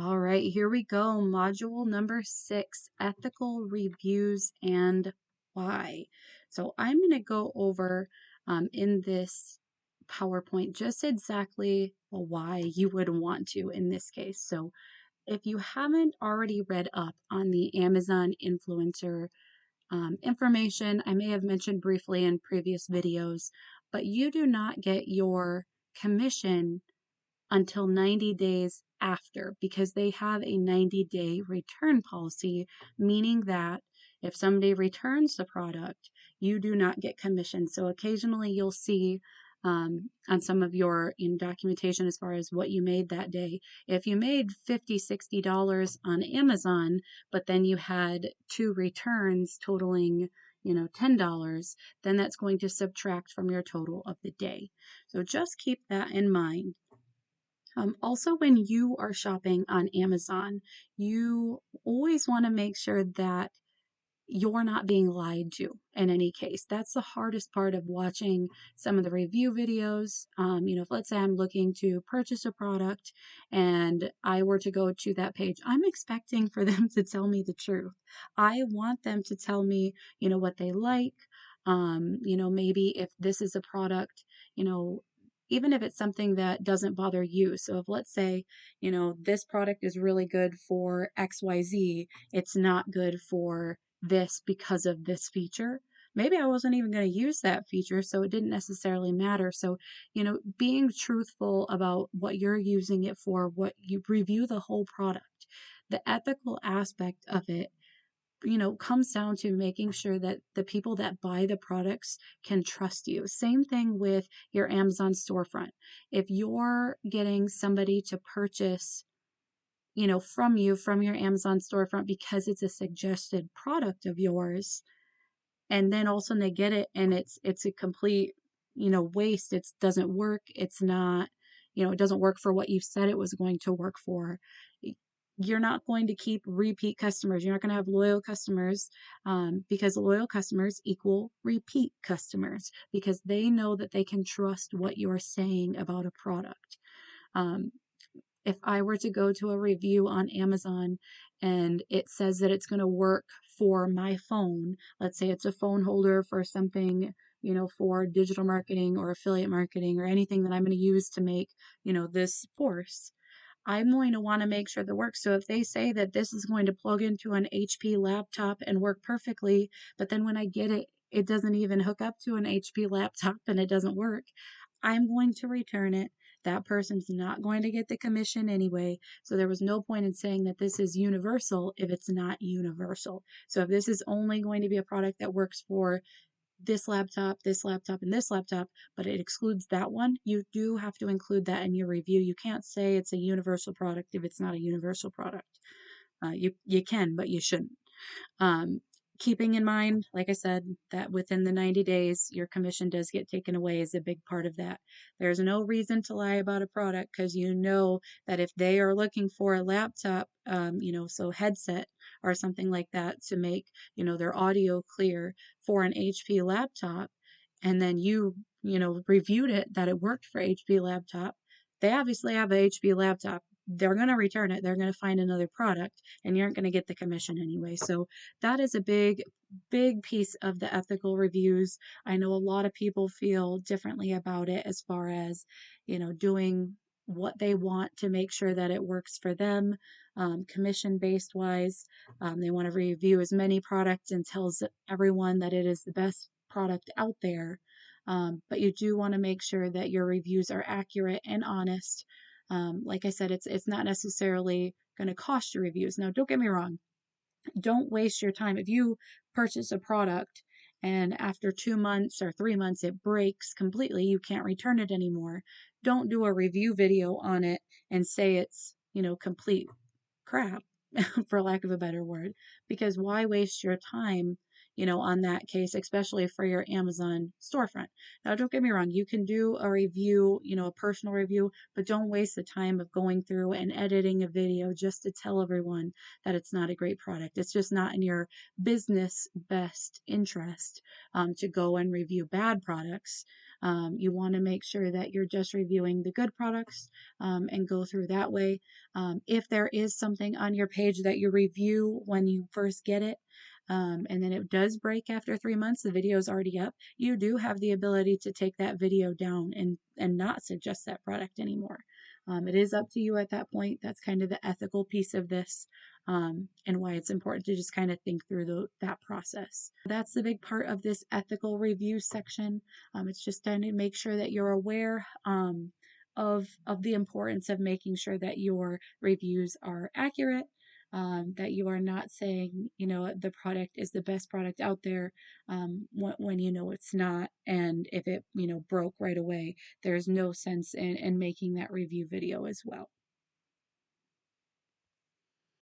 All right, here we go. Module number 6, ethical reviews and why. So I'm going to go over in this PowerPoint just exactly why you would want to in this case. So if you haven't already read up on the Amazon influencer information, I may have mentioned briefly in previous videos, but you do not get your commission until 90 days after because they have a 90-day return policy, meaning that if somebody returns the product, you do not get commission. So occasionally you'll see on some of your documentation as far as what you made that day. If you made $50, $60 on Amazon, but then you had 2 returns totaling, $10, then that's going to subtract from your total of the day. So just keep that in mind. Also, when you are shopping on Amazon, you always want to make sure that you're not being lied to in any case. That's the hardest part of watching some of the review videos. If let's say I'm looking to purchase a product and I were to go to that page, I'm expecting for them to tell me the truth. I want them to tell me, what they like. Maybe if this is a product, you know, even if it's something that doesn't bother you. So if let's say, this product is really good for XYZ, it's not good for this because of this feature. Maybe I wasn't even going to use that feature, so it didn't necessarily matter. So, being truthful about what you're using it for, what you review the whole product, the ethical aspect of it, comes down to making sure that the people that buy the products can trust you. Same thing with your Amazon storefront. If you're getting somebody to purchase from you, from your Amazon storefront because it's a suggested product of yours, and then all of a sudden they get it and it's a complete, waste. It doesn't work. It's not, it doesn't work for what you said it was going to work for. You're not going to keep repeat customers. You're not going to have loyal customers because loyal customers equal repeat customers because they know that they can trust what you're saying about a product. Um, if I were to go to a review on Amazon and it says that it's going to work for my phone, let's say it's a phone holder for something, for digital marketing or affiliate marketing or anything that I'm going to use to make, this course, I'm going to want to make sure that works. So if they say that this is going to plug into an HP laptop and work perfectly, but then when I get it, it doesn't even hook up to an HP laptop and it doesn't work, I'm going to return it. That person's not going to get the commission anyway. So there was no point in saying that this is universal if it's not universal. So if this is only going to be a product that works for this laptop, and this laptop, but it excludes that one, you do have to include that in your review. You can't say it's a universal product if it's not a universal product. You can, but you shouldn't. Um, Keeping in mind, like I said, that within the 90 days, your commission does get taken away is a big part of that. There's no reason to lie about a product because you know that if they are looking for a laptop, so headset or something like that to make, their audio clear for an HP laptop, and then reviewed it that it worked for HP laptop, they obviously have a HP laptop. They're going to return it. They're going to find another product and you aren't going to get the commission anyway. So that is a big, big piece of the ethical reviews. I know a lot of people feel differently about it as far as, doing what they want to make sure that it works for them, commission based wise. They want to review as many products and tells everyone that it is the best product out there. But you do want to make sure that your reviews are accurate and honest. Like I said, it's not necessarily going to cost you reviews. Now, don't get me wrong. Don't waste your time. If you purchase a product and after 2 months or 3 months it breaks completely, you can't return it anymore. Don't do a review video on it and say it's, complete crap, for lack of a better word, because why waste your time, on that case, especially for your Amazon storefront. Now, don't get me wrong, you can do a review, a personal review, but don't waste the time of going through and editing a video just to tell everyone that it's not a great product. It's just not in your business best interest to go and review bad products. You want to make sure that you're just reviewing the good products and go through that way. If there is something on your page that you review when you first get it, and then it does break after 3 months, the video is already up, you do have the ability to take that video down and not suggest that product anymore. It is up to you at that point. That's kind of the ethical piece of this, and why it's important to just kind of think through that process. That's the big part of this ethical review section. It's just trying to make sure that you're aware of the importance of making sure that your reviews are accurate, that you are not saying, the product is the best product out there when it's not. And if it, broke right away, there's no sense in making that review video as well.